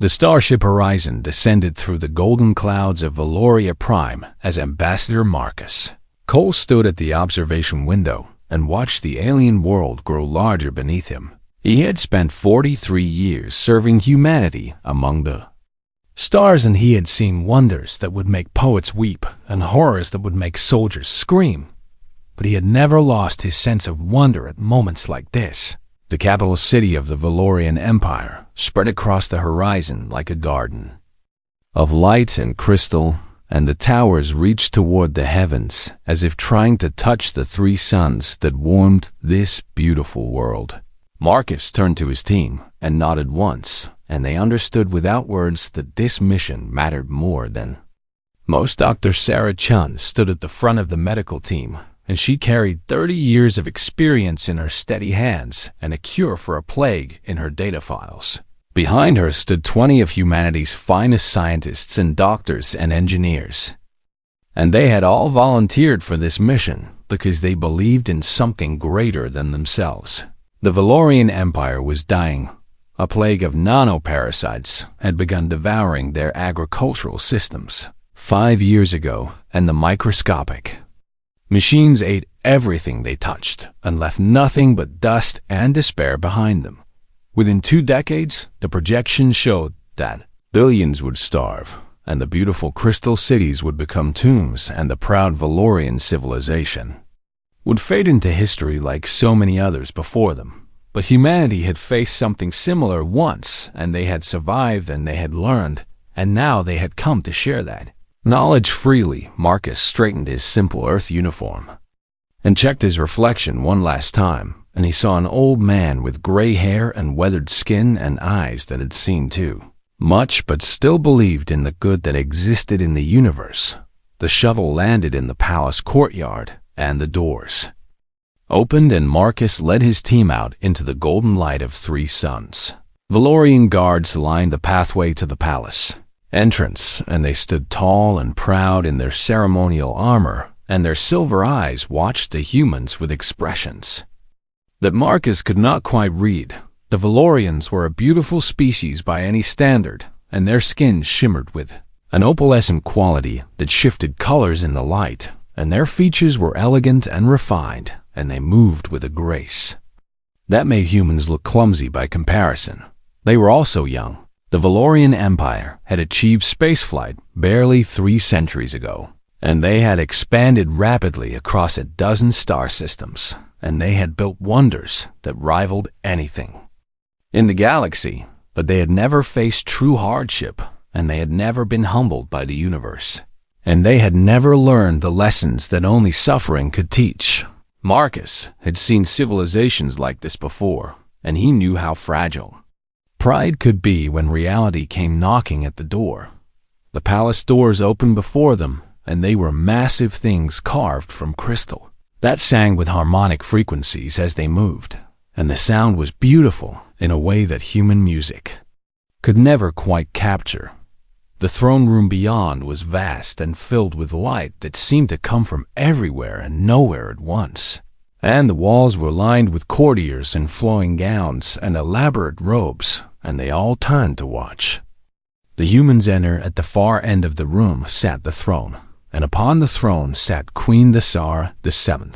The starship Horizon descended through the golden clouds of Valoria Prime as Ambassador Marcus. Cole stood at the observation window and watched the alien world grow larger beneath him. He had spent 43 years serving humanity among the stars, and he had seen wonders that would make poets weep and horrors that would make soldiers scream. But he had never lost his sense of wonder at moments like this. The capital city of the Valorian Empire spread across the horizon like a garden of light and crystal, and the towers reached toward the heavens as if trying to touch the three suns that warmed this beautiful world. Marcus turned to his team and nodded once, and they understood without words that this mission mattered more than most. Dr. Sarah Chun stood at the front of the medical team, and she carried 30 years of experience in her steady hands and a cure for a plague in her data files. Behind her stood 20 of humanity's finest scientists and doctors and engineers. And they had all volunteered for this mission because they believed in something greater than themselves. The Valorian Empire was dying. A plague of nanoparasites had begun devouring their agricultural systems 5 years ago, and the microscopic machines ate everything they touched and left nothing but dust and despair behind them. Within 2 decades, the projections showed that billions would starve, and the beautiful crystal cities would become tombs, and the proud Valorian civilization would fade into history like so many others before them. But humanity had faced something similar once, and they had survived and they had learned, and now they had come to share that knowledge freely. Marcus straightened his simple Earth uniform and checked his reflection one last time, and he saw an old man with gray hair and weathered skin and eyes that had seen too much but still believed in the good that existed in the universe. The shuttle landed in the palace courtyard, and the doors opened, and Marcus led his team out into the golden light of 3 suns. Valorian guards lined the pathway to the palace entrance, and they stood tall and proud in their ceremonial armor, and their silver eyes watched the humans with expressions that Marcus could not quite read. The Valorians were a beautiful species by any standard, and their skin shimmered with an opalescent quality that shifted colors in the light, and their features were elegant and refined, and they moved with a grace that made humans look clumsy by comparison. They were also young. The Valorian Empire had achieved spaceflight barely 3 centuries ago, and they had expanded rapidly across a dozen star systems, and they had built wonders that rivaled anything in the galaxy. But they had never faced true hardship, and they had never been humbled by the universe, and they had never learned the lessons that only suffering could teach. Marcus had seen civilizations like this before, and he knew how fragile pride could be when reality came knocking at the door. The palace doors opened before them, and they were massive things carved from crystal that sang with harmonic frequencies as they moved, and the sound was beautiful in a way that human music could never quite capture. The throne room beyond was vast and filled with light that seemed to come from everywhere and nowhere at once, and the walls were lined with courtiers in flowing gowns and elaborate robes, and they all turned to watch. The humans enter. At the far end of the room sat the throne, and upon the throne sat Queen Desar VII.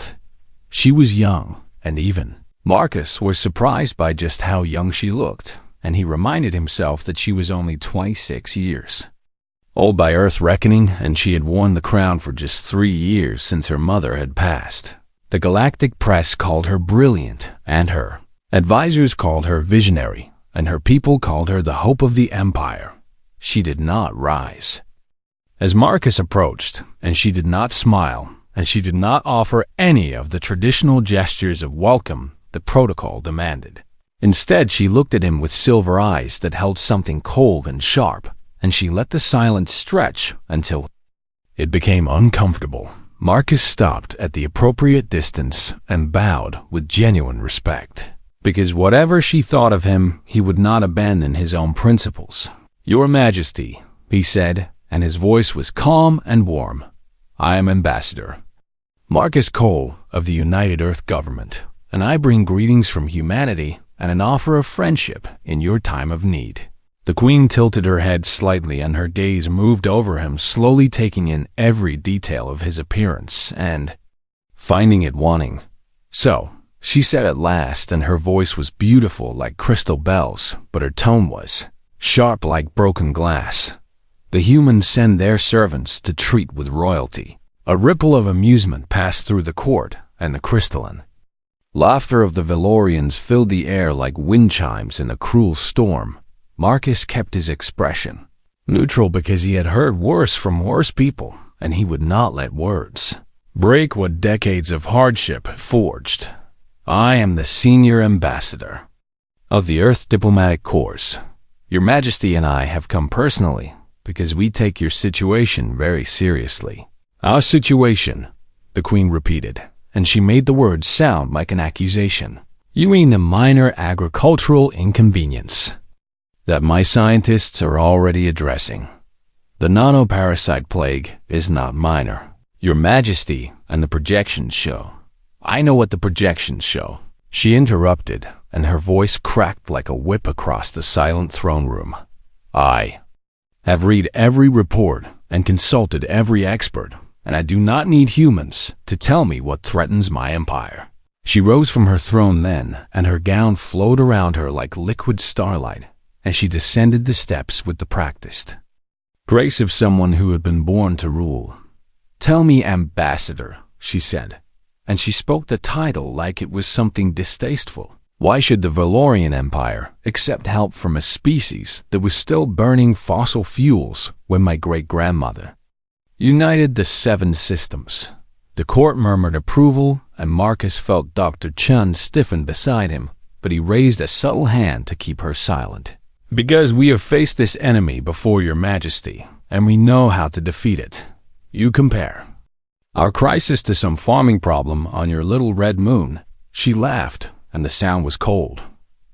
She was young, and even Marcus was surprised by just how young she looked, and he reminded himself that she was only 26 years old by Earth reckoning, and she had worn the crown for just 3 years since her mother had passed. The galactic press called her brilliant, and her advisors called her visionary, and her people called her the hope of the empire. She did not rise as Marcus approached, and she did not smile, and she did not offer any of the traditional gestures of welcome the protocol demanded. Instead, she looked at him with silver eyes that held something cold and sharp, and she let the silence stretch until it became uncomfortable. Marcus stopped at the appropriate distance and bowed with genuine respect, because whatever she thought of him, he would not abandon his own principles. "Your Majesty," he said, and his voice was calm and warm, "I am Ambassador Marcus Cole of the United Earth Government, and I bring greetings from humanity and an offer of friendship in your time of need." The queen tilted her head slightly and her gaze moved over him, slowly taking in every detail of his appearance and finding it wanting. "So," she said at last, and her voice was beautiful like crystal bells, but her tone was sharp like broken glass. "The humans send their servants to treat with royalty." A ripple of amusement passed through the court, and the crystalline laughter of the Valorians filled the air like wind chimes in a cruel storm. Marcus kept his expression neutral because he had heard worse from worse people, and he would not let words break what decades of hardship had forged. "I am the senior ambassador of the Earth Diplomatic Corps. Your Majesty and I have come personally because we take your situation very seriously." "Our situation," the queen repeated, and she made the words sound like an accusation. "You mean a minor agricultural inconvenience that my scientists are already addressing? The nanoparasite plague is not minor, Your Majesty, and the projections show." "I know what the projections show," she interrupted, and her voice cracked like a whip across the silent throne room. "I have read every report and consulted every expert, and I do not need humans to tell me what threatens my empire." She rose from her throne then, and her gown flowed around her like liquid starlight as she descended the steps with the practiced grace of someone who had been born to rule. "Tell me, ambassador," she said, and she spoke the title like it was something distasteful. "Why should the Valorian Empire accept help from a species that was still burning fossil fuels when my great-grandmother united the 7 systems?" The court murmured approval, and Marcus felt Dr. Chun stiffen beside him, but he raised a subtle hand to keep her silent. "Because we have faced this enemy before, Your Majesty, and we know how to defeat it. You compare our crisis to some farming problem on your little red moon." She laughed, and the sound was cold.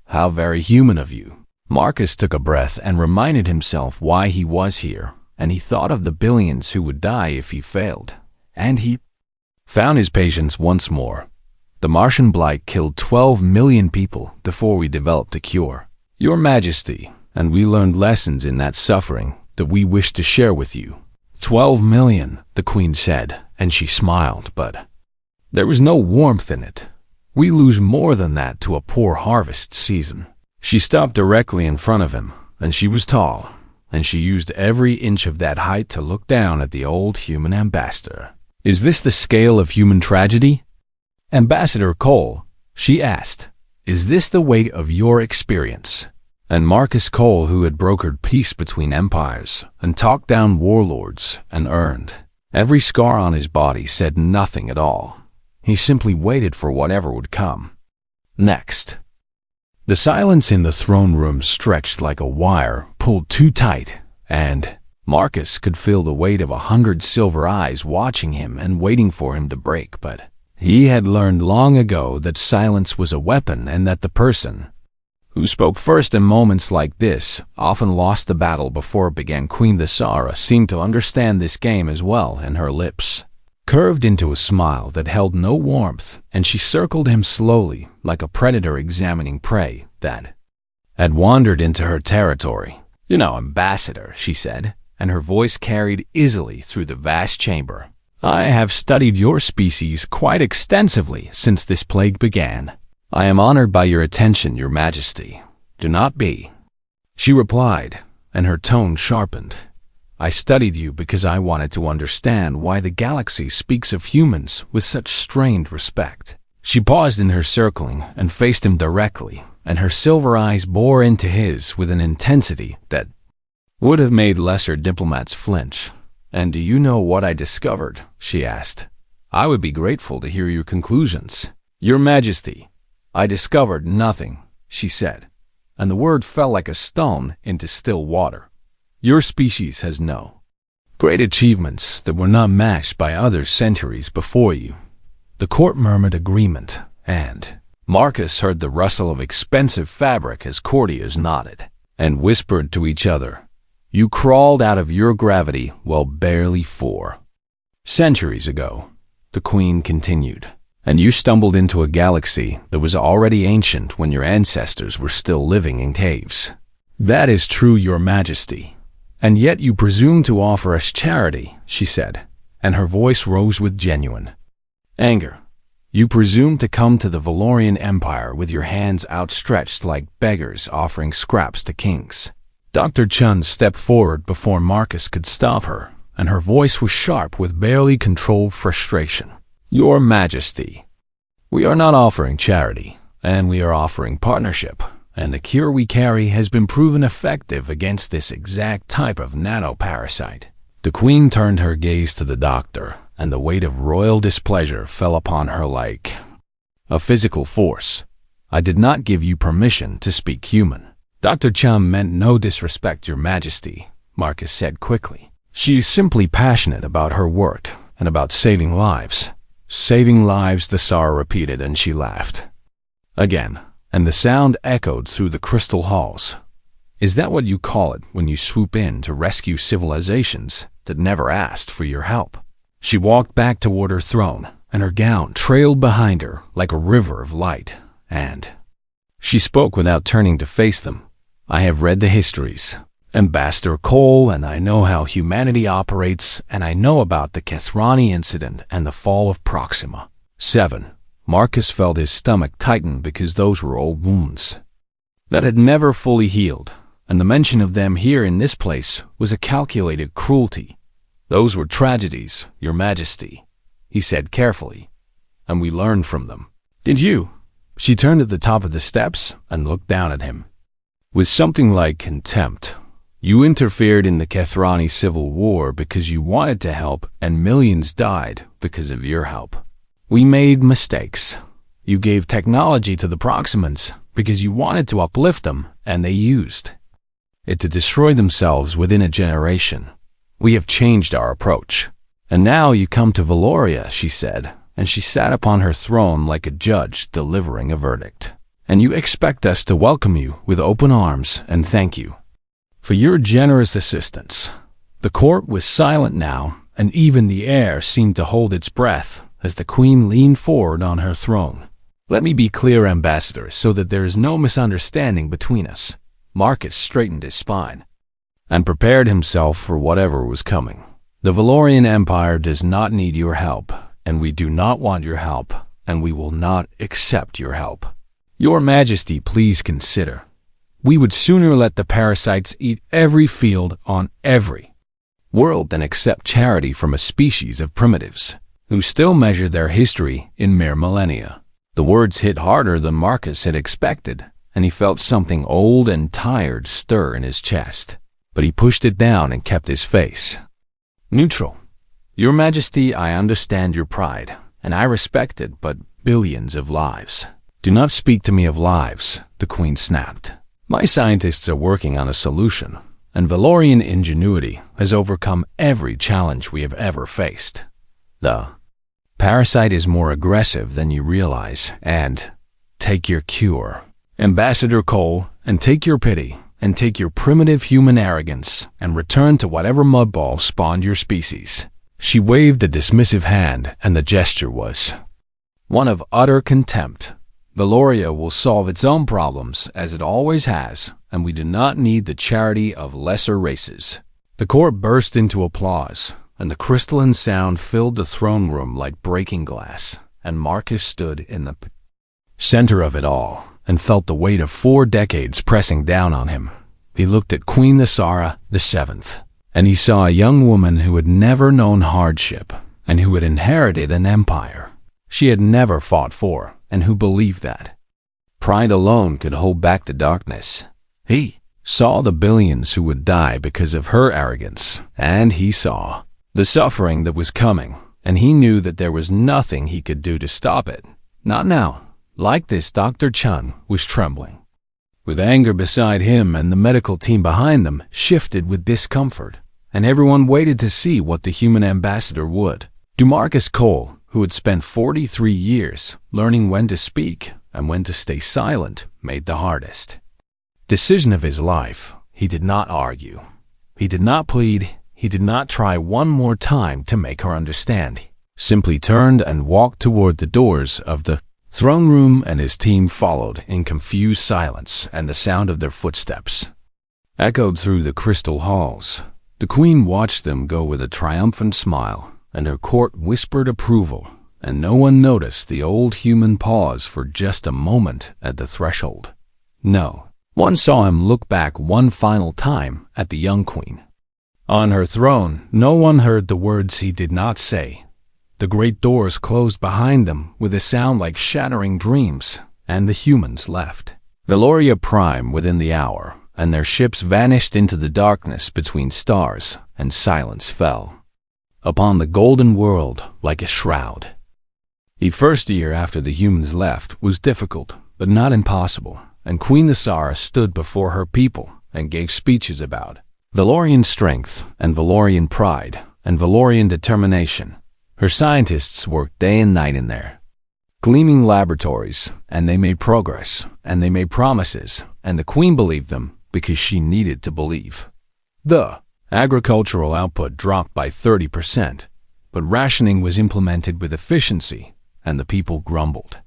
"How very human of you." Marcus took a breath and reminded himself why he was here, and he thought of the billions who would die if he failed. And he found his patience once more. "The Martian blight killed 12 million people before we developed a cure, Your Majesty, and we learned lessons in that suffering that we wish to share with you." 12 million, the queen said, and she smiled, but there was no warmth in it. "We lose more than that to a poor harvest season." She stopped directly in front of him, and she was tall, and she used every inch of that height to look down at the old human ambassador. "Is this the scale of human tragedy? Ambassador Cole," she asked, "is this the weight of your experience?" And Marcus Cole, who had brokered peace between empires and talked down warlords and earned every scar on his body, said nothing at all. He simply waited for whatever would come next. The silence in the throne room stretched like a wire pulled too tight, and Marcus could feel the weight of 100 silver eyes watching him and waiting for him to break. But he had learned long ago that silence was a weapon, and that the person who spoke first in moments like this often lost the battle before it began. Queen Thesara seemed to understand this game as well, and her lips curved into a smile that held no warmth, and she circled him slowly like a predator examining prey that had wandered into her territory. "You know, ambassador," she said, and her voice carried easily through the vast chamber, "I have studied your species quite extensively since this plague began. I am honored by your attention, Your Majesty. Do not be," she replied, and her tone sharpened. "I studied you because I wanted to understand why the galaxy speaks of humans with such strained respect." She paused in her circling and faced him directly, and her silver eyes bore into his with an intensity that would have made lesser diplomats flinch. "And do you know what I discovered?" she asked. "I would be grateful to hear your conclusions." "Your Majesty, I discovered nothing," she said, and the word fell like a stone into still water. "Your species has no great achievements that were not matched by other centuries before you." The court murmured agreement, and Marcus heard the rustle of expensive fabric as courtiers nodded and whispered to each other. "You crawled out of your gravity well barely 4 centuries ago," the queen continued, "and you stumbled into a galaxy that was already ancient when your ancestors were still living in caves. "That is true, Your Majesty. And yet you presume to offer us charity," she said, and her voice rose with genuine anger. "You presume to come to the Valorian Empire with your hands outstretched like beggars offering scraps to kings." Dr. Chun stepped forward before Marcus could stop her, and her voice was sharp with barely controlled frustration. "Your Majesty, we are not offering charity, and we are offering partnership, and the cure we carry has been proven effective against this exact type of nanoparasite." The Queen turned her gaze to the doctor, and the weight of royal displeasure fell upon her like a physical force. "I did not give you permission to speak human." "Dr. Chum meant no disrespect, Your Majesty," Marcus said quickly. "She is simply passionate about her work and about saving lives." "Saving lives," the Tsar repeated, and she laughed again, and the sound echoed through the crystal halls. "Is that what you call it when you swoop in to rescue civilizations that never asked for your help?" She walked back toward her throne, and her gown trailed behind her like a river of light, and she spoke without turning to face them. "I have read the histories, Ambassador Cole, and I know how humanity operates, and I know about the Kethrani incident and the fall of Proxima." 7. Marcus felt his stomach tighten because those were old wounds that had never fully healed, and the mention of them here in this place was a calculated cruelty. "Those were tragedies, Your Majesty," he said carefully, "and we learned from them." "Did you?" She turned at the top of the steps and looked down at him with something like contempt. "You interfered in the Kethrani civil war because you wanted to help, and millions died because of your help. We made mistakes. You gave technology to the Proximans because you wanted to uplift them, and they used it to destroy themselves within a generation. We have changed our approach. And now you come to Valoria," she said, and she sat upon her throne like a judge delivering a verdict. "And you expect us to welcome you with open arms and thank you for your generous assistance." The court was silent now, and even the air seemed to hold its breath as the Queen leaned forward on her throne. "Let me be clear, Ambassador, so that there is no misunderstanding between us." Marcus straightened his spine and prepared himself for whatever was coming. "The Valorian Empire does not need your help, and we do not want your help, and we will not accept your help. Your Majesty, please consider. We would sooner let the parasites eat every field on every world than accept charity from a species of primitives who still measure their history in mere millennia." The words hit harder than Marcus had expected, and he felt something old and tired stir in his chest. But he pushed it down and kept his face neutral. "Your Majesty, I understand your pride, and I respect it, but billions of lives." "Do not speak to me of lives," the Queen snapped. "My scientists are working on a solution, and Valorian ingenuity has overcome every challenge we have ever faced. The parasite is more aggressive than you realize, and take your cure, Ambassador Cole, and take your pity, and take your primitive human arrogance, and return to whatever mudball spawned your species." She waved a dismissive hand, and the gesture was one of utter contempt. "Valoria will solve its own problems, as it always has, and we do not need the charity of lesser races." The court burst into applause, and the crystalline sound filled the throne room like breaking glass, and Marcus stood in the center of it all and felt the weight of 4 decades pressing down on him. He looked at Queen Nasara VII, and he saw a young woman who had never known hardship and who had inherited an empire she had never fought for, and who believed that pride alone could hold back the darkness. He saw the billions who would die because of her arrogance, and he saw the suffering that was coming, and he knew that there was nothing he could do to stop it. Not now. Like this, Dr. Chun was trembling with anger beside him, and the medical team behind them shifted with discomfort, and everyone waited to see what the human ambassador would do. Marcus Cole, who had spent 43 years learning when to speak and when to stay silent, made the hardest decision of his life. He did not argue. He did not plead. He did not try one more time to make her understand. He simply turned and walked toward the doors of the throne room, and his team followed in confused silence and the sound of their footsteps. echoed through the crystal halls. The queen watched them go with a triumphant smile, and her court whispered approval, and no one noticed the old human pause for just a moment at the threshold. No one saw him look back one final time at the young queen. On her throne, no one heard the words he did not say. The great doors closed behind them with a sound like shattering dreams, and the humans left. Valoria Prime within the hour, and their ships vanished into the darkness between stars, and silence fell upon the golden world like a shroud. The first year after the humans left was difficult, but not impossible, and Queen Thesara stood before her people and gave speeches about Valorian strength and Valorian pride and Valorian determination. Her scientists worked day and night in their gleaming laboratories, and they made progress, and they made promises, and the queen believed them because she needed to believe. The agricultural output dropped by 30%, but rationing was implemented with efficiency, and the people grumbled.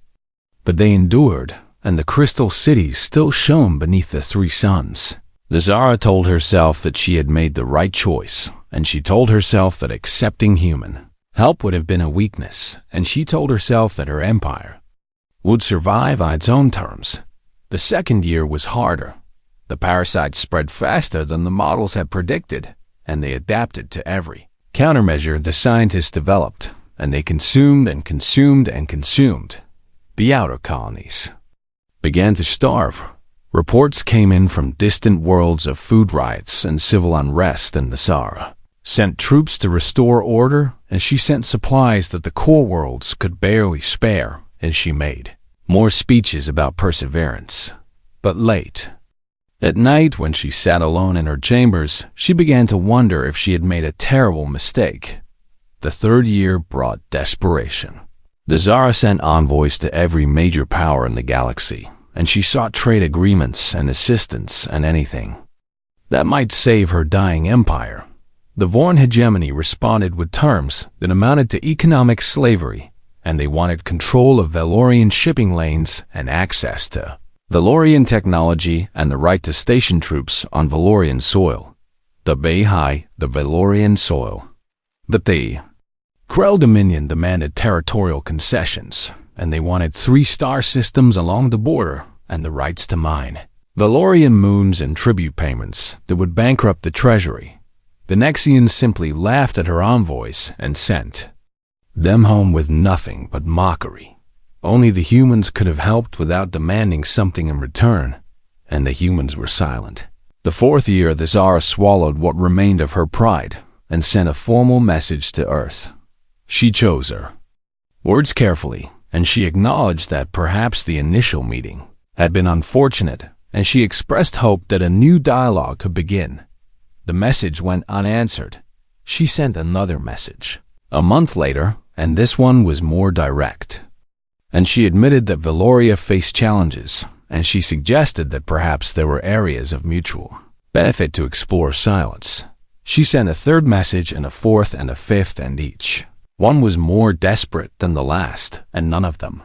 But they endured, and the crystal cities still shone beneath the three suns. Thesara told herself that she had made the right choice, and she told herself that accepting human help would have been a weakness, and she told herself that her empire would survive on its own terms. The second year was harder. The parasites spread faster than the models had predicted, and they adapted to every countermeasure the scientists developed, and they consumed and consumed and consumed. The outer colonies began to starve. Reports came in from distant worlds of food riots and civil unrest, and Thesara sent troops to restore order, and she sent supplies that the core worlds could barely spare, and she made more speeches about perseverance. But late at night, when she sat alone in her chambers, she began to wonder if she had made a terrible mistake. The third year brought desperation. Thesara sent envoys to every major power in the galaxy, and she sought trade agreements and assistance and anything that might save her dying empire. The Vorn hegemony responded with terms that amounted to economic slavery, and they wanted control of Valorian shipping lanes and access to Valorian technology and the right to station troops on Valorian soil. The Beihai, the Valorian soil. But the Krell Dominion demanded territorial concessions, and they wanted 3 star systems along the border and the rights to mine Valorian moons and tribute payments that would bankrupt the treasury. The Nexians simply laughed at her envoys and sent them home with nothing but mockery. Only the humans could have helped without demanding something in return, and the humans were silent. The fourth year, Thesara swallowed what remained of her pride and sent a formal message to Earth. She chose her words carefully, and she acknowledged that perhaps the initial meeting had been unfortunate, and she expressed hope that a new dialogue could begin. The message went unanswered. She sent another message a month later, and this one was more direct. And she admitted that Valoria faced challenges, and she suggested that perhaps there were areas of mutual benefit to explore silence. She sent a third message and a fourth and a fifth, and each one was more desperate than the last, and none of them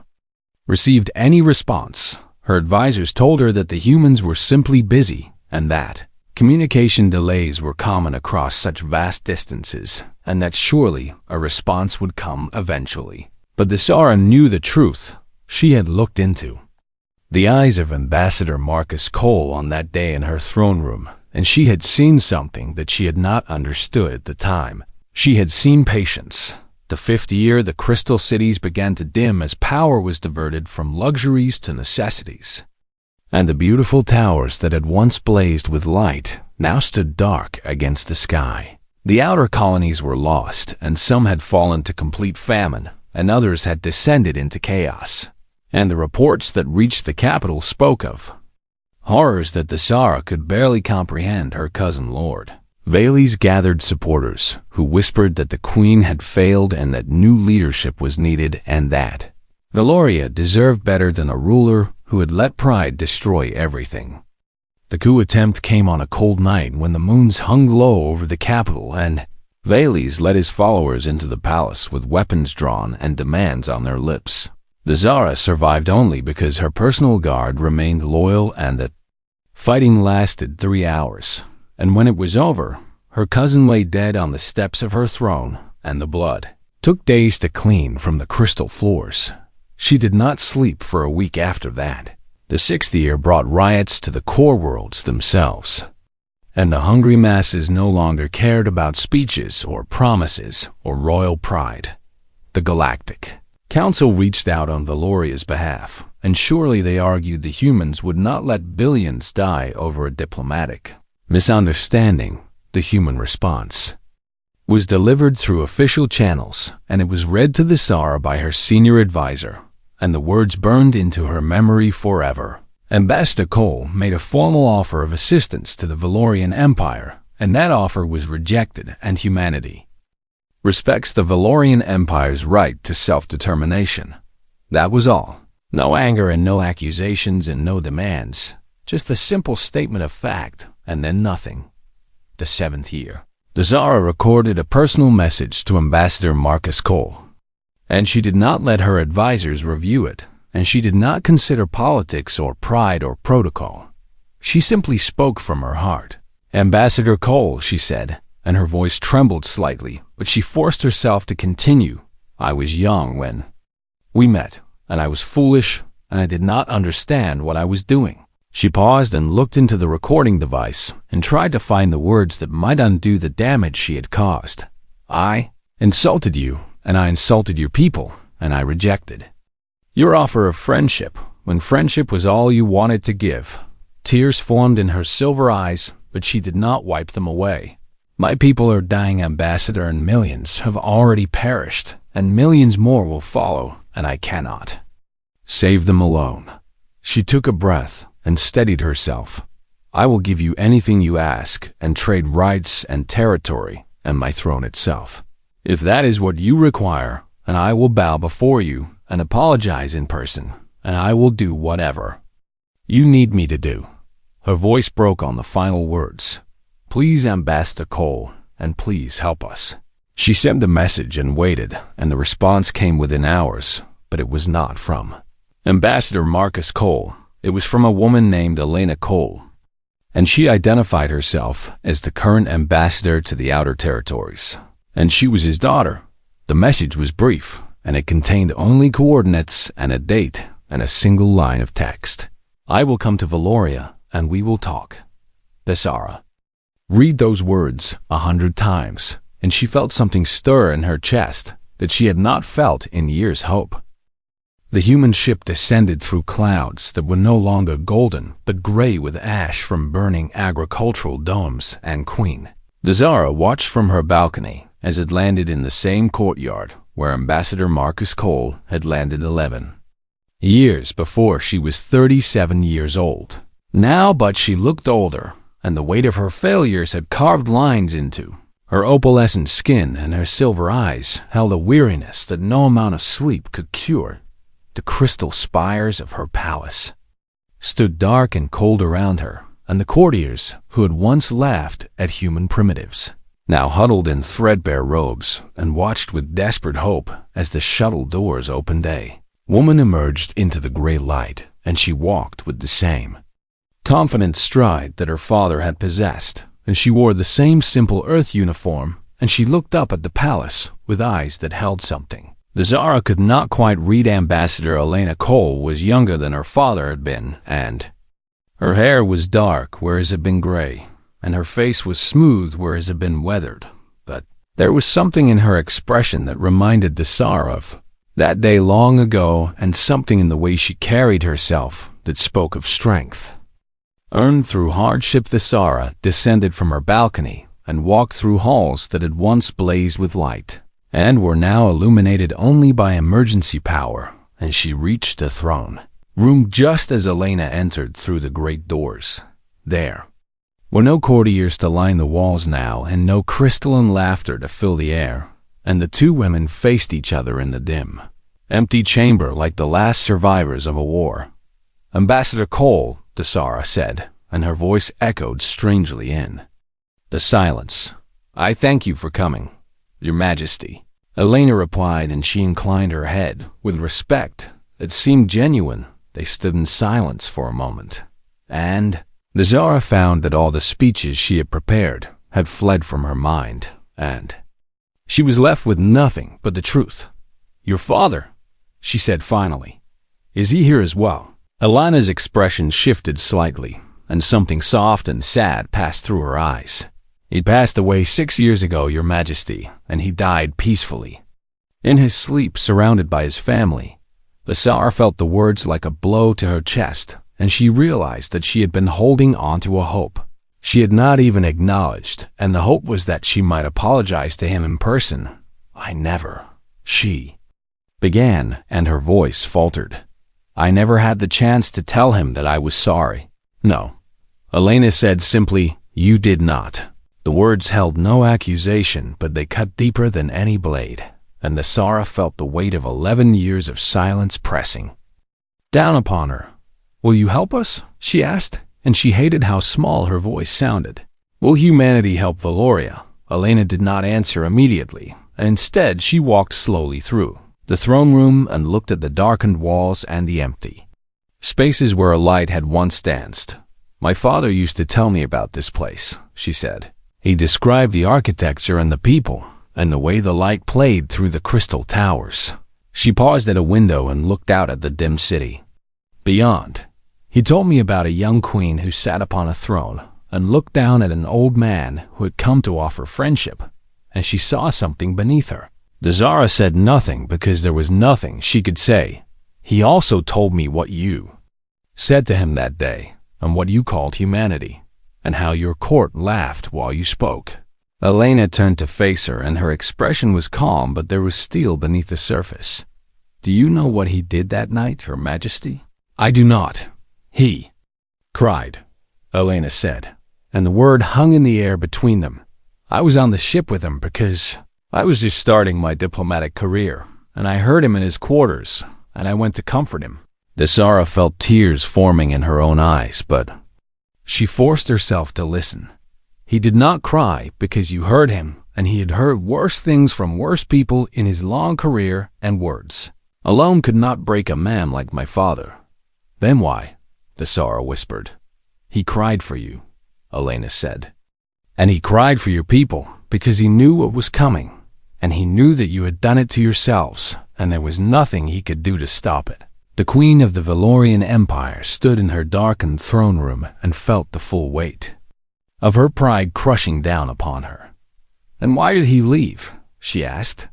received any response. Her advisors told her that the humans were simply busy, and that communication delays were common across such vast distances, and that surely a response would come eventually. But Thesara knew the truth. She had looked into the eyes of Ambassador Marcus Cole on that day in her throne room, and she had seen something that she had not understood at the time. She had seen patience. The fifth year, the crystal cities began to dim as power was diverted from luxuries to necessities. And the beautiful towers that had once blazed with light now stood dark against the sky. The outer colonies were lost, and some had fallen to complete famine, and others had descended into chaos. And the reports that reached the capital spoke of horrors that Thesara could barely comprehend. Her cousin Lord Vales gathered supporters who whispered that the queen had failed and that new leadership was needed, and that Valoria deserved better than a ruler who had let pride destroy everything. The coup attempt came on a cold night when the moons hung low over the capital, and Vales led his followers into the palace with weapons drawn and demands on their lips. Thesara survived only because her personal guard remained loyal and that Fighting lasted 3 hours, and when it was over, her cousin lay dead on the steps of her throne, and the blood took days to clean from the crystal floors. She did not sleep for a week after that. The 6th year brought riots to the core worlds themselves, and the hungry masses no longer cared about speeches or promises or royal pride. The Galactic Council reached out on Valoria's behalf, and surely they argued the humans would not let billions die over a diplomatic misunderstanding. The human response was delivered through official channels, and it was read to the Tsar by her senior advisor, and the words burned into her memory forever. Ambassador Cole made a formal offer of assistance to the Valorian Empire, and that offer was rejected, and humanity respects the Valorian Empire's right to self-determination. That was all. No anger and no accusations and no demands. Just a simple statement of fact, and then nothing. The 7th year. The Tsar recorded a personal message to Ambassador Marcus Cole, and she did not let her advisors review it, and she did not consider politics or pride or protocol. She simply spoke from her heart. Ambassador Cole, she said, and her voice trembled slightly, but she forced herself to continue. I was young when we met, and I was foolish, and I did not understand what I was doing. She paused and looked into the recording device and tried to find the words that might undo the damage she had caused. I insulted you, and I insulted your people, and I rejected your offer of friendship when friendship was all you wanted to give. Tears formed in her silver eyes, but she did not wipe them away. My people are dying, Ambassador, and millions have already perished, and millions more will follow, and I cannot save them alone. She took a breath and steadied herself. I will give you anything you ask and trade rights and territory and my throne itself, if that is what you require, and I will bow before you and apologize in person, and I will do whatever you need me to do. Her voice broke on the final words. Please, Ambassador Cole, and please help us. She sent the message and waited, and the response came within hours, but it was not from Ambassador Marcus Cole. It was from a woman named Elena Cole, and she identified herself as the current ambassador to the Outer Territories, and she was his daughter. The message was brief, and it contained only coordinates and a date and a single line of text. I will come to Valoria, and we will talk. Desara. Read those words 100 times, and she felt something stir in her chest that she had not felt in years' hope. The human ship descended through clouds that were no longer golden, but gray with ash from burning agricultural domes, and Queen Desara watched from her balcony as it landed in the same courtyard where Ambassador Marcus Cole had landed 11 years before. She was 37 years old now, but she looked older, and the weight of her failures had carved lines into her opalescent skin, and her silver eyes held a weariness that no amount of sleep could cure. The crystal spires of her palace stood dark and cold around her, and the courtiers who had once laughed at human primitives now huddled in threadbare robes and watched with desperate hope as the shuttle doors opened. A woman emerged into the gray light, and she walked with the same confident stride that her father had possessed, and she wore the same simple earth uniform, and she looked up at the palace with eyes that held something. The Zara could not quite read. Ambassador Elena Cole was younger than her father had been, and her hair was dark whereas it had been gray, and her face was smooth whereas it had been weathered. But there was something in her expression that reminded the Zara of that day long ago, and something in the way she carried herself that spoke of strength. Earned through hardship, the Zara descended from her balcony and walked through halls that had once blazed with light and were now illuminated only by emergency power, and she reached the throne room just as Elena entered through the great doors. There were no courtiers to line the walls now, and no crystalline laughter to fill the air, and the two women faced each other in the dim, empty chamber like the last survivors of a war. Ambassador Cole, Desara said, and her voice echoed strangely in the silence. I thank you for coming, Your Majesty. Elena replied, and she inclined her head with respect that seemed genuine. They stood in silence for a moment, and The Zara found that all the speeches she had prepared had fled from her mind, and she was left with nothing but the truth. "Your father," she said finally. "Is he here as well?" Alana's expression shifted slightly, and something soft and sad passed through her eyes. "He passed away 6 years ago, Your Majesty, and he died peacefully. In his sleep, surrounded by his family." The Tsar felt the words like a blow to her chest, and she realized that she had been holding on to a hope she had not even acknowledged, and the hope was that she might apologize to him in person. She began, and her voice faltered. "I never had the chance to tell him that I was sorry." "No," Elena said simply, "you did not." The words held no accusation, but they cut deeper than any blade, and the Tsar felt the weight of 11 years of silence pressing down upon her. "Will you help us?" she asked, and she hated how small her voice sounded. "Will humanity help Valoria?" Elena did not answer immediately, and instead she walked slowly through the throne room and looked at the darkened walls and the empty spaces where a light had once danced. "My father used to tell me about this place," she said. "He described the architecture and the people, and the way the light played through the crystal towers." She paused at a window and looked out at the dim city beyond. "He told me about a young queen who sat upon a throne and looked down at an old man who had come to offer friendship, and she saw something beneath her." The Zara said nothing because there was nothing she could say. "He also told me what you said to him that day, and what you called humanity, and how your court laughed while you spoke." Elena turned to face her, and her expression was calm, but there was steel beneath the surface. "Do you know what he did that night, Your Majesty?" "I do not." "He cried," Elena said, and the word hung in the air between them. "I was on the ship with him because I was just starting my diplomatic career, and I heard him in his quarters, and I went to comfort him." The Tsara felt tears forming in her own eyes, but she forced herself to listen. "He did not cry because you heard him, and he had heard worse things from worse people in his long career, and words alone could not break a man like my father." "Then why?" the Tsara whispered. "He cried for you," Elena said. "And he cried for your people because he knew what was coming, and he knew that you had done it to yourselves, and there was nothing he could do to stop it." The Queen of the Valorian Empire stood in her darkened throne room and felt the full weight of her pride crushing down upon her. "Then why did he leave?" she asked.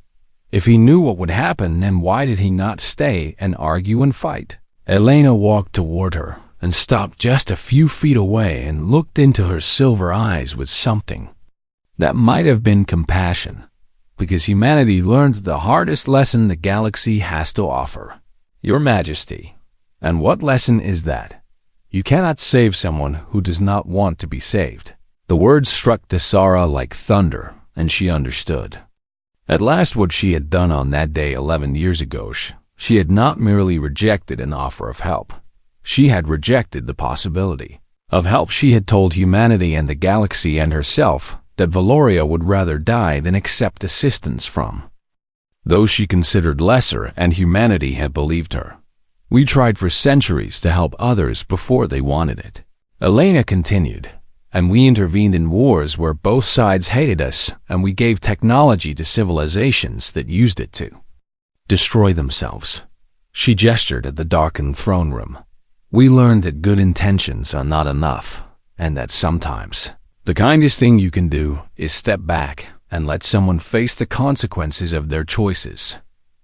"If he knew what would happen, then why did he not stay and argue and fight?" Elena walked toward her and stopped just a few feet away and looked into her silver eyes with something that might have been compassion, because humanity learned the hardest lesson the galaxy has to offer. "Your Majesty." "And what lesson is that?" "You cannot save someone who does not want to be saved." The words struck Tsara like thunder, and she understood. At last what she had done on that day 11 years ago, she had not merely rejected an offer of help. She had rejected the possibility of help. She had told humanity and the galaxy and herself that Valoria would rather die than accept assistance from those she considered lesser, and humanity had believed her. "We tried for centuries to help others before they wanted it," Elena continued, "and we intervened in wars where both sides hated us, and we gave technology to civilizations that used it to destroy themselves." She gestured at the darkened throne room. "We learned that good intentions are not enough, and that sometimes the kindest thing you can do is step back and let someone face the consequences of their choices,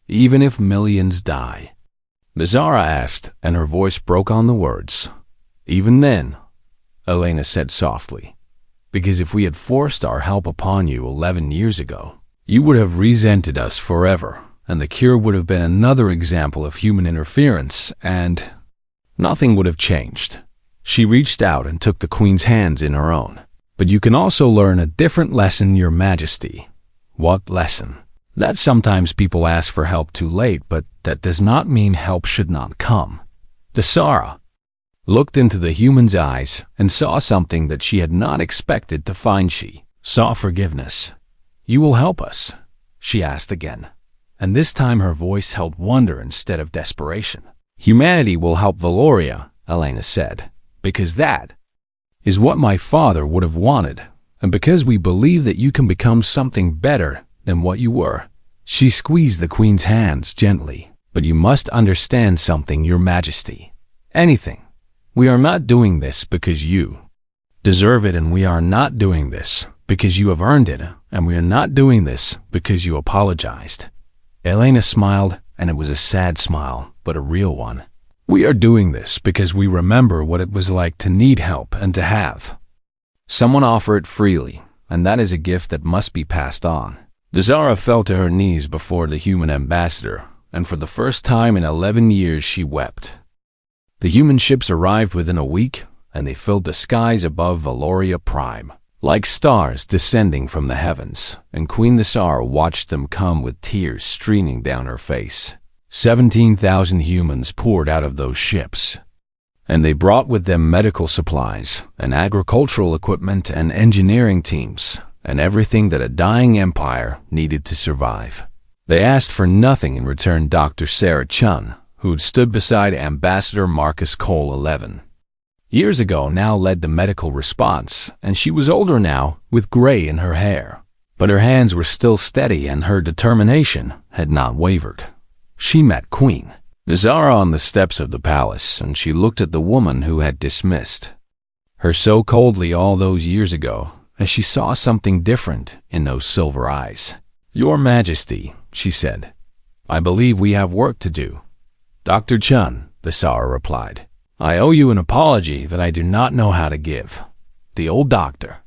even if millions die." The Zara asked, and her voice broke on the words. "Even then," Elena said softly, "because if we had forced our help upon you 11 years ago, you would have resented us forever, and the cure would have been another example of human interference, and nothing would have changed." She reached out and took the Queen's hands in her own. "But you can also learn a different lesson, Your Majesty." "What lesson?" "That sometimes people ask for help too late, but that does not mean help should not come." The Tsara looked into the human's eyes and saw something that she had not expected to find. She saw forgiveness. "You will help us?" she asked again, and this time her voice held wonder instead of desperation. "Humanity will help Valoria," Elena said, "because that is what my father would have wanted, and because we believe that you can become something better than what you were." She squeezed the queen's hands gently. "But you must understand something, Your Majesty. Anything. We are not doing this because you deserve it, and we are not doing this because you have earned it, and we are not doing this because you apologized." Elena smiled, and it was a sad smile, but a real one. "We are doing this because we remember what it was like to need help and to have someone offer it freely, and that is a gift that must be passed on." The Zara fell to her knees before the human ambassador, and for the first time in 11 years she wept. The human ships arrived within a week, and they filled the skies above Valoria Prime, like stars descending from the heavens, and Queen Thesara watched them come with tears streaming down her face. 17,000 humans poured out of those ships, and they brought with them medical supplies, and agricultural equipment, and engineering teams, and everything that a dying empire needed to survive. They asked for nothing in return. Dr. Sarah Chun, who had stood beside Ambassador Marcus Cole 11 years ago, now led the medical response, and she was older now, with gray in her hair. But her hands were still steady, and her determination had not wavered. She met Queen Thesara on the steps of the palace, and she looked at the woman who had dismissed her so coldly all those years ago, as she saw something different in those silver eyes. "Your Majesty," she said, "I believe we have work to do." "Dr. Chun," Thesara replied, "I owe you an apology that I do not know how to give." The old doctor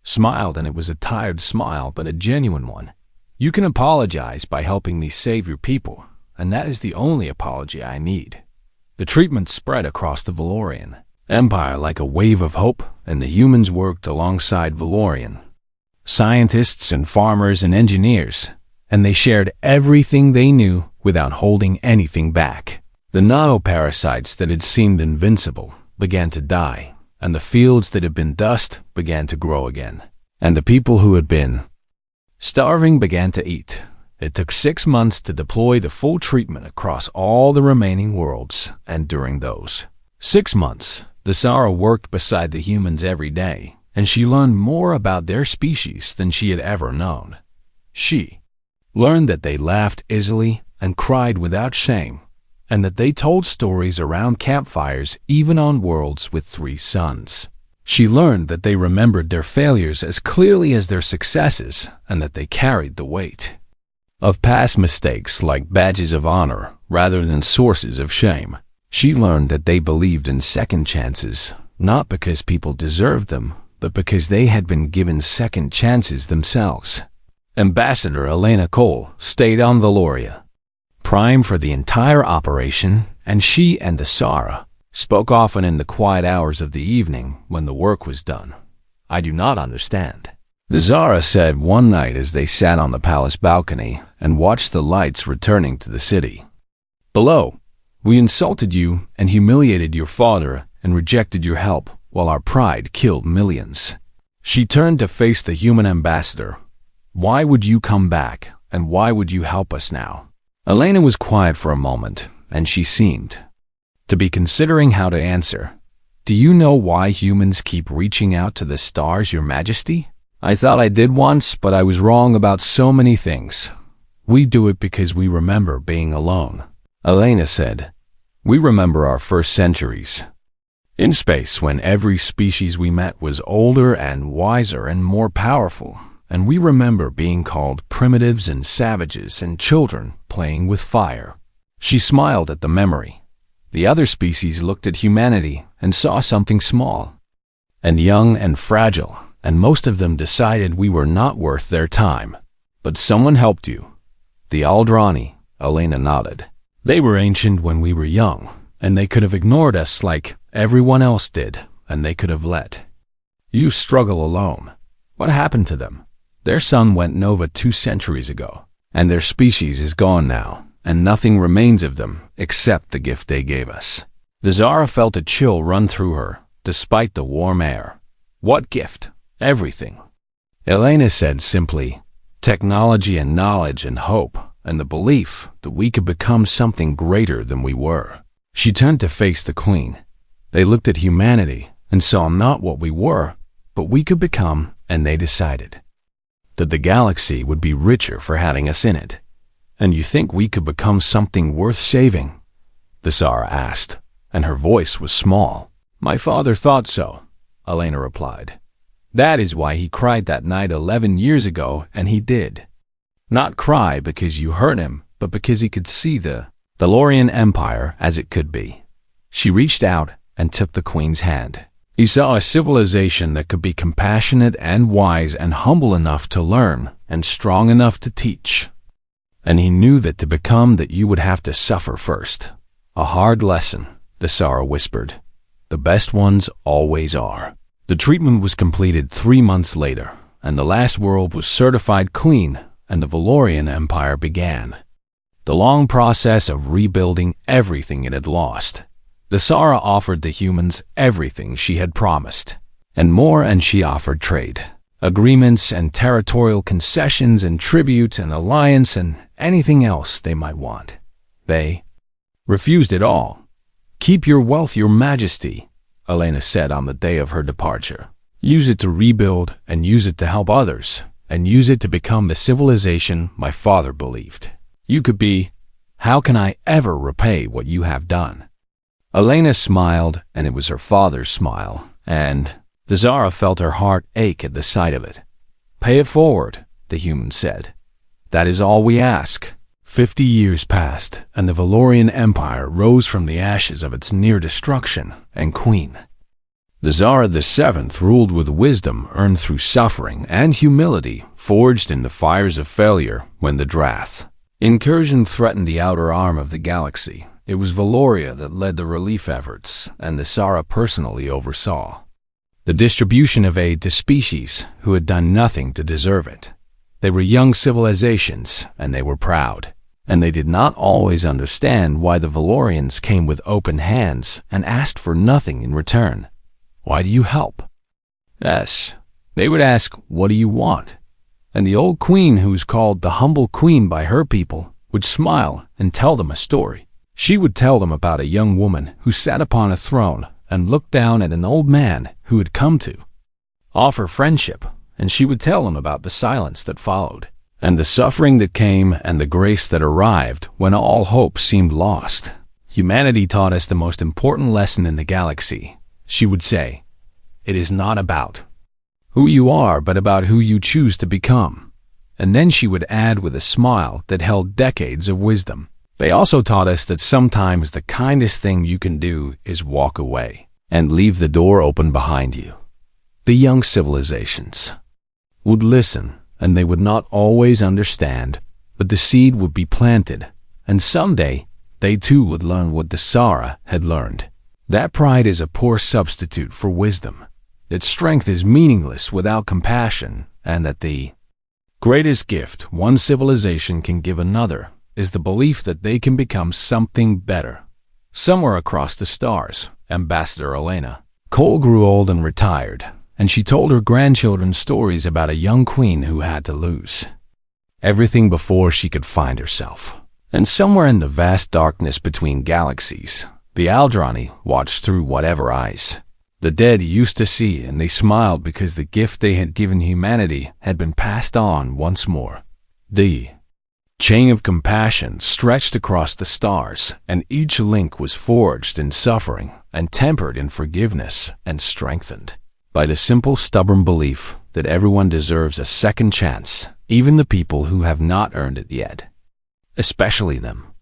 smiled, and it was a tired smile, but a genuine one. "You can apologize by helping me save your people, and that is the only apology I need." The treatment spread across the Valorian Empire like a wave of hope, and the humans worked alongside Valorian scientists and farmers and engineers, and they shared everything they knew without holding anything back. The nanoparasites that had seemed invincible began to die, and the fields that had been dust began to grow again, and the people who had been starving began to eat. It took 6 months to deploy the full treatment across all the remaining worlds, and during those 6 months, Thesara worked beside the humans every day, and she learned more about their species than she had ever known. She learned that they laughed easily and cried without shame, and that they told stories around campfires even on worlds with 3 suns. She learned that they remembered their failures as clearly as their successes, and that they carried the weight of past mistakes like badges of honor rather than sources of shame. She learned that they believed in second chances, not because people deserved them, but because they had been given second chances themselves. Ambassador Elena Cole stayed on Valoria Prime for the entire operation, and she and Thesara spoke often in the quiet hours of the evening when the work was done. "I do not understand," Thesara said one night as they sat on the palace balcony and watched the lights returning to the city. "Below, we insulted you and humiliated your father and rejected your help, while our pride killed millions." She turned to face the human ambassador. "Why would you come back, and why would you help us now?" Elena was quiet for a moment, and she seemed to be considering how to answer. "Do you know why humans keep reaching out to the stars, Your Majesty? I thought I did once, but I was wrong about so many things. We do it because we remember being alone," Elena said. "We remember our first centuries in space, when every species we met was older and wiser and more powerful, and we remember being called primitives and savages and children playing with fire." She smiled at the memory. The other species looked at humanity and saw something small and young and fragile, and most of them decided we were not worth their time. "But someone helped you." "The Aldrani," Elena nodded. "They were ancient when we were young, and they could have ignored us like everyone else did, and they could have let you struggle alone. What happened to them? Their sun went nova 2 centuries ago, and their species is gone now, and nothing remains of them except the gift they gave us." Thesara felt a chill run through her, despite the warm air. "What gift?" "Everything," Elena said simply. "Technology and knowledge and hope, and the belief that we could become something greater than we were." She turned to face the queen. They looked at humanity, and saw not what we were, but we could become, and they decided that the galaxy would be richer for having us in it. And you think we could become something worth saving? The Tsara asked, and her voice was small. My father thought so, Elena replied. That is why he cried that night 11 years ago, and he did. Not cry because you hurt him, but because he could see the Valorian Empire as it could be. She reached out and took the Queen's hand. He saw a civilization that could be compassionate and wise and humble enough to learn and strong enough to teach. And he knew that to become that you would have to suffer first. A hard lesson, the Tsara whispered. The best ones always are. The treatment was completed 3 months later, and the last world was certified clean, and the Valorian Empire began. The long process of rebuilding everything it had lost. The Tsara offered the humans everything she had promised, and more, and she offered trade, agreements and territorial concessions and tribute and alliance and anything else they might want. They refused it all. Keep your wealth, your majesty, Elena said on the day of her departure. Use it to rebuild, and use it to help others, and use it to become the civilization my father believed you could be. How can I ever repay what you have done? Elena smiled, and it was her father's smile, and the Tsara felt her heart ache at the sight of it. Pay it forward, the human said. That is all we ask. 50 years passed, and the Valorian Empire rose from the ashes of its near destruction, and Queen the Tsara VII ruled with wisdom earned through suffering and humility forged in the fires of failure when the Drath incursion threatened the outer arm of the galaxy. It was Valoria that led the relief efforts, and the Tsara personally oversaw the distribution of aid to species who had done nothing to deserve it. They were young civilizations, and they were proud, and they did not always understand why the Valorians came with open hands and asked for nothing in return. Why do you help? Yes, they would ask, what do you want? And the old queen, who was called the humble queen by her people, would smile and tell them a story. She would tell them about a young woman who sat upon a throne and looked down at an old man who had come to offer friendship, and she would tell them about the silence that followed, and the suffering that came, and the grace that arrived when all hope seemed lost. Humanity taught us the most important lesson in the galaxy. She would say, it is not about who you are, but about who you choose to become. And then she would add with a smile that held decades of wisdom. They also taught us that sometimes the kindest thing you can do is walk away and leave the door open behind you. The young civilizations would listen, and they would not always understand, but the seed would be planted, and someday they too would learn what the Tsara had learned. That pride is a poor substitute for wisdom, that strength is meaningless without compassion, and that the greatest gift one civilization can give another is the belief that they can become something better. Somewhere across the stars, Ambassador Elena Cole grew old and retired, and she told her grandchildren stories about a young queen who had to lose everything before she could find herself. And somewhere in the vast darkness between galaxies, the Aldrani watched through whatever eyes the dead used to see, and they smiled because the gift they had given humanity had been passed on once more. The chain of compassion stretched across the stars, and each link was forged in suffering and tempered in forgiveness and strengthened by the simple, stubborn belief that everyone deserves a second chance, even the people who have not earned it yet, especially them.